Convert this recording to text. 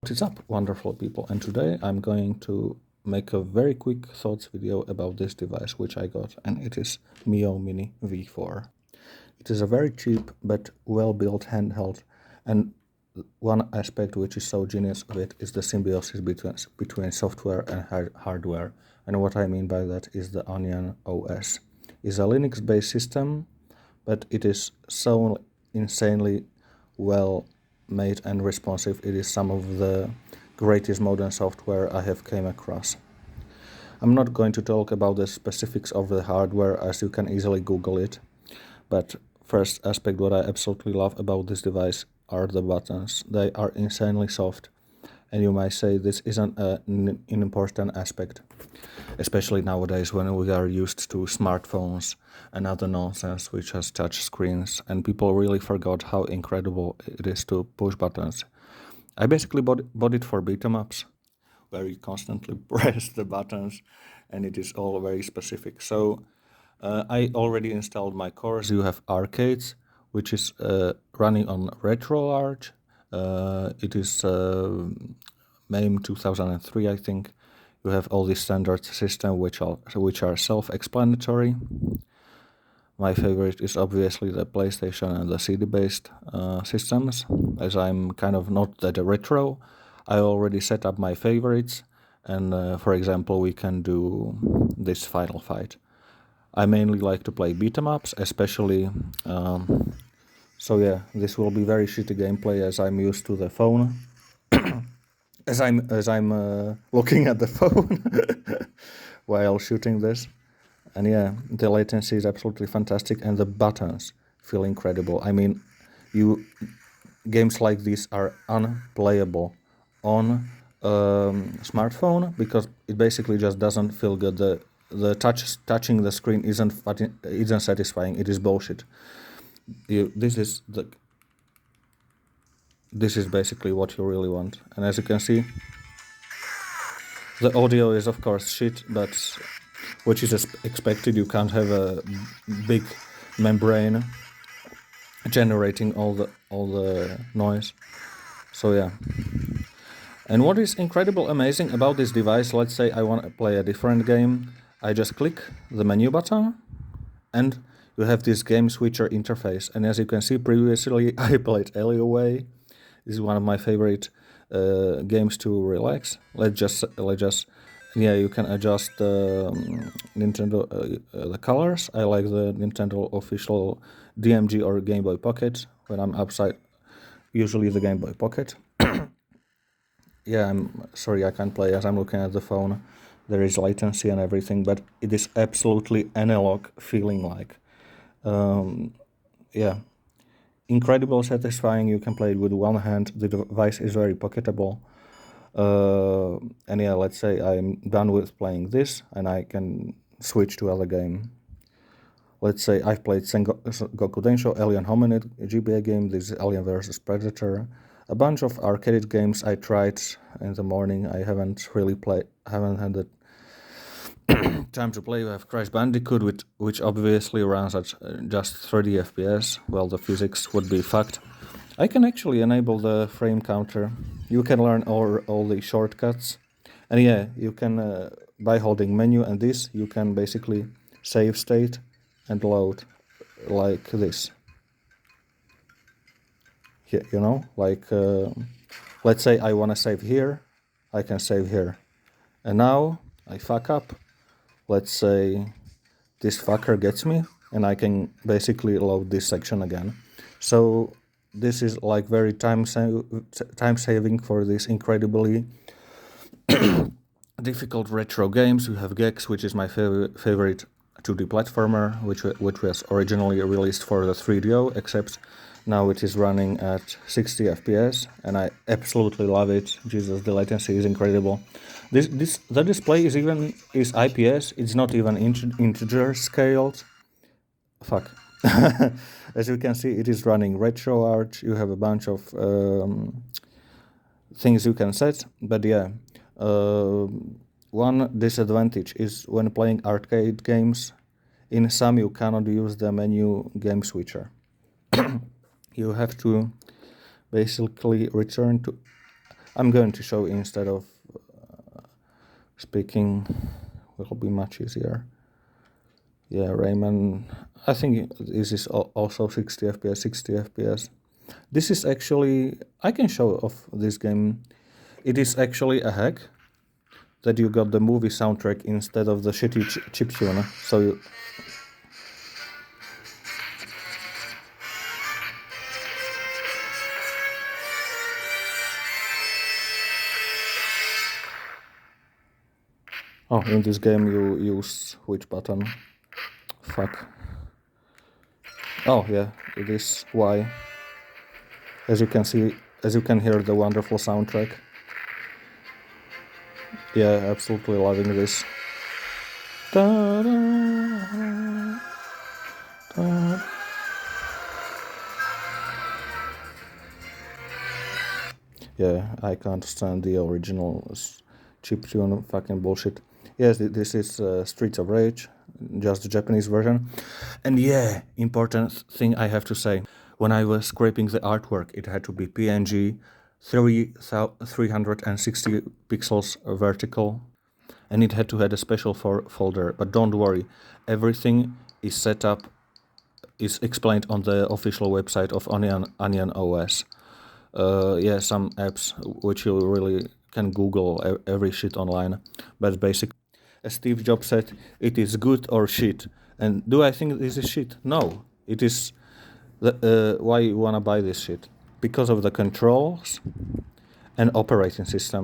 What is up, wonderful people, and today I'm going to make a very quick thoughts video about this device which I got, and it is Miyoo Mini V4. It is a very cheap but well-built handheld, and one aspect which is so genius of it is the symbiosis between software and hardware, and what I mean by that is the Onion OS. It's a Linux-based system, but it is so insanely well made and responsive. It is some of the greatest modern software I have came across. I'm not going to talk about the specifics of the hardware, as you can easily Google it, but first aspect what I absolutely love about this device are the buttons. They are insanely soft, and you might say this isn't an important aspect, especially nowadays when we are used to smartphones and other nonsense which has touch screens, and people really forgot how incredible it is to push buttons. I basically bought it for beat 'em ups, where you constantly press the buttons and it is all very specific. So I already installed my cores. You have arcades, which is running on RetroArch. It is MAME 2003, I think. You have all these standard systems which are self-explanatory. My favorite is obviously the PlayStation and the CD-based systems. As I'm kind of not that retro, I already set up my favorites, and for example, we can do this Final Fight. I mainly like to play beat 'em ups, especially. So yeah, this will be very shitty gameplay as I'm used to the phone. as I'm looking at the phone while shooting this. And yeah, the latency is absolutely fantastic, and the buttons feel incredible. I mean, games like this are unplayable on smartphone because it basically just doesn't feel good. The touching the screen isn't satisfying. It is bullshit. This is basically what you really want. And as you can see, the audio is of course shit, but which is expected. You can't have a big membrane generating all the noise. So yeah. And what is incredible amazing about this device, let's say I want to play a different game, I just click the menu button and you have this game switcher interface. And as you can see, previously I played Alleyway. This is one of my favorite games to relax. Let's just yeah, you can adjust the Nintendo the colors. I like the Nintendo official DMG or Game Boy Pocket when I'm outside. Usually the Game Boy Pocket. Yeah, I'm sorry I can't play as I'm looking at the phone. There is latency and everything, but it is absolutely analog feeling like. Yeah, incredible satisfying. You can play it with one hand. The device is very pocketable. And yeah, let's say I'm done with playing this and I can switch to other game. Let's say I've played Sengoku Densho, Alien Hominid, GBA game, this is Alien vs Predator, a bunch of arcade games I tried in the morning. I haven't had the time to play. We have Crash Bandicoot, which obviously runs at just 30 FPS. Well, the physics would be fucked. I can actually enable the frame counter. You can learn all the shortcuts. And yeah, you can, by holding menu and this, you can basically save state and load like this. Yeah, you know, like, let's say I want to save here, I can save here. And now I fuck up. Let's say this fucker gets me, and I can basically load this section again. So this is like very time saving for these incredibly difficult retro games. We have Gex, which is my favorite 2D platformer, which was originally released for the 3DO, except now it is running at 60 FPS, and I absolutely love it. Jesus, the latency is incredible. The display is IPS. It's not even integer scaled. Fuck. As you can see, it is running RetroArch. You have a bunch of things you can set, but yeah. One disadvantage is when playing arcade games, in some you cannot use the menu game switcher. You have to basically return to I'm going to show instead of speaking, will be much easier. Yeah, Rayman, I think this is also 60 FPS, 60 FPS. This is actually, I can show off this game. It is actually a hack that you got the movie soundtrack instead of the shitty chiptune. So you, oh, in this game you use which button? Fuck. Oh yeah, it is Y. As you can see, as you can hear the wonderful soundtrack. Yeah, absolutely loving this. Da, da, da. Yeah, I can't stand the original chiptune fucking bullshit. Yes, this is Streets of Rage, just the Japanese version. And yeah, important thing I have to say. When I was scraping the artwork, it had to be PNG, 360 pixels vertical, and it had to have a special folder. But don't worry, everything is set up, is explained on the official website of Onion OS. Yeah, some apps which you really can Google every shit online, but basically, as Steve Jobs said, it is good or shit. And do I think this is shit? No, it is. Why you wanna buy this shit? Because of the controls and operating system.